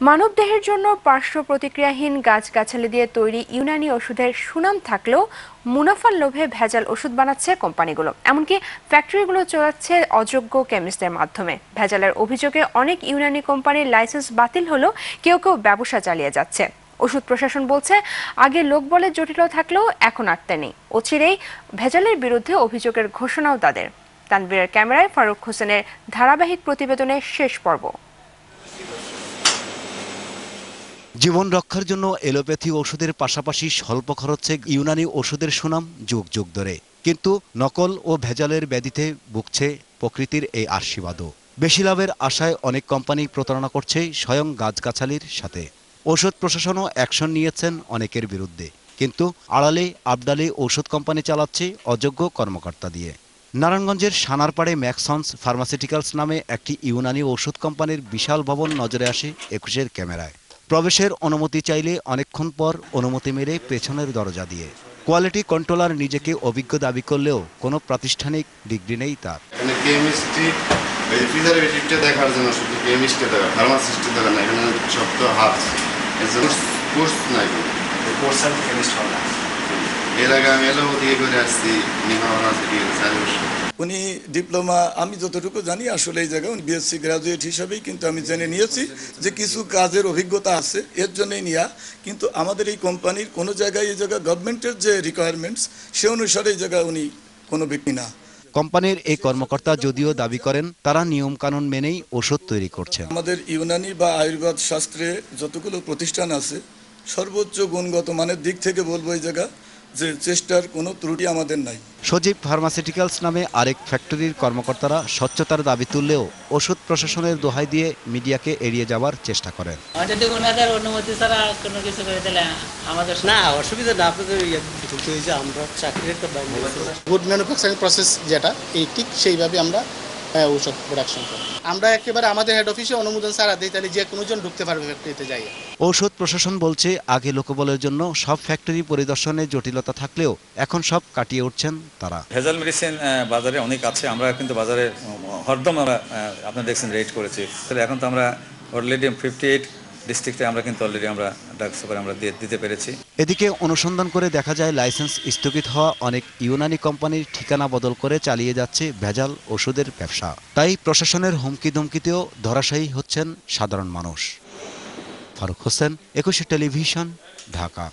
মানবদেহের জন্য পার্শ্ব প্রতিক্রিয়াহীন গাছগাছালি দিয়ে তৈরি ইউনানি ওষুধের সুনাম থাকলেও মুনাফার লোভে ভেজাল ওষুধ বানাচ্ছে কোম্পানিগুলো। এমনকি ফ্যাক্টরিগুলো চলাচ্ছে অযোগ্য কেমিস্টদের মাধ্যমে। ভেজালের অভিযোগে অনেক ইউনানি কোম্পানির লাইসেন্স বাতিল হলেও কেউ কেউ ব্যবসা চালিয়ে যাচ্ছে। ওষুধ প্রশাসন বলছে, আগে লোকবলের জটিলতা থাকলেও এখন আটতে নেই। অচিরেই ভেজালের বিরুদ্ধে অভিযোগের ঘোষণাও তাদের। তানভীরের ক্যামেরায় ফারুক হোসেনের ধারাবাহিক প্রতিবেদনের শেষ পর্ব। জীবন রক্ষার জন্য এলোপ্যাথি ওষুধের পাশাপাশি স্বল্প খরচে ইউনানি ওষুধের সুনাম যুগ যুগ ধরে, কিন্তু নকল ও ভেজালের ব্যাধিতে ভুগছে প্রকৃতির এই আশীর্বাদও। বেশি লাভের আশায় অনেক কোম্পানি প্রতারণা করছে স্বয়ং গাছগাছালির সাথে। ওষুধ প্রশাসনও অ্যাকশন নিয়েছেন অনেকের বিরুদ্ধে, কিন্তু আড়ালে আবডালে ওষুধ কোম্পানি চালাচ্ছে অযোগ্য কর্মকর্তা দিয়ে। নারায়ণগঞ্জের সানারপাড়ে ম্যাক্সন্স ফার্মাসিউটিক্যালস নামে একটি ইউনানি ওষুধ কোম্পানির বিশাল ভবন নজরে আসে ২১-এর ক্যামেরায়। প্রবেশের অনুমতি চাইলে অনেকক্ষণ পর অনুমতি মেলে পেছনের দরজা দিয়ে। কোয়ালিটি কন্ট্রোলার নিজেকে অভিজ্ঞ দাবি করলেও কোনো প্রাতিষ্ঠানিক ডিগ্রি নেই তার। দেখার জন্য শুধু কেমিস্ট্রি দেখা, ফার্মাসিস্ট দেখা না, এখানে সব তো হাত কোর্স নাই। এর আগে আমি এলো দিয়ে করে আসছি উনি ডিপ্লোমা, আমি যতটুকু জানি আসলে এই জায়গায় উনি বিএসসি গ্রাজুয়েট হিসাবেই কিন্তু আমি জেনে নিয়েছি যে কিছু কাজের অভিজ্ঞতা আছে, এর জন্যই নেওয়া। কিন্তু আমাদের এই কোম্পানির কোনো জায়গায় এই জায়গায় গভর্নমেন্টের যে রিকোয়ারমেন্টস সে অনুসারে এই জায়গায় উনি কোনো ব্যক্তি না। কোম্পানির এই কর্মকর্তা যদিও দাবি করেন তারা নিয়ম কানুন মেনেই ওষুধ তৈরি করছেন। আমাদের ইউনানি বা আয়ুর্বেদ শাস্ত্রে যতগুলো প্রতিষ্ঠান আছে সর্বোচ্চ গুণগত মানের দিক থেকে বলবো এই জায়গা যে চেষ্টার কোনো ত্রুটি আমাদের নাই। সজীব ফার্মাসিউটিক্যালস নামে আরেক ফ্যাক্টরির কর্মকর্তারা স্বচ্ছতার দাবি তুললেও ওষুধ প্রশাসনের দোহাই দিয়ে মিডিয়াকে এড়িয়ে যাওয়ার চেষ্টা করেন। যদি ওনাদের অনুমতি ছাড়া কোনো কিছু করে দিলে আমাদের না অসুবিধা না, আপনাদের ঢুকতে হয়েছে, আমরা চাকরির একটা গুড ম্যানুফ্যাকচারিং প্রসেস যেটা এই ঠিক সেইভাবে আমরা ঔষধ প্রোডাকশন করি। আমরা একেবারে আমাদের হেড অফিসে অনুমোদন ছাড়া দিই, তাহলে যে কোনো জন ঢুকতে পারবে ফ্যাক্টরিতে যাই। ঔষধ প্রশাসন বলছে আগে লোকবলের জন্য সব ফ্যাক্টরি পরিদর্শনে জটিলতা থাকলেও এখন সব কাটিয়ে উঠছেন তারা। ভেজাল মেডিসিন বাজারে অনেক আছে, আমরা কিন্তু বাজারে হরদম আমরা আপনারা দেখছেন রেট করেছি। তাহলে এখন তো আমরা অলরেডি 58 ডিস্ট্রিক্টে আমরা কিন্তু অলরেডি আমরা ড্রাগস সুপার আমরা দিতে পেরেছি। এদিকে অনুসন্ধান করে দেখা যায় লাইসেন্স স্থগিত হওয়া অনেক ইউনানি কোম্পানির ঠিকানা বদল করে চালিয়ে যাচ্ছে ভেজাল ওষুধের ব্যবসা। তাই প্রশাসনের হুমকি ধমকিতেও ধরাশায়ী হচ্ছেন সাধারণ মানুষ। ফারুক হোসেন, ২১ টেলিভিশন, ঢাকা।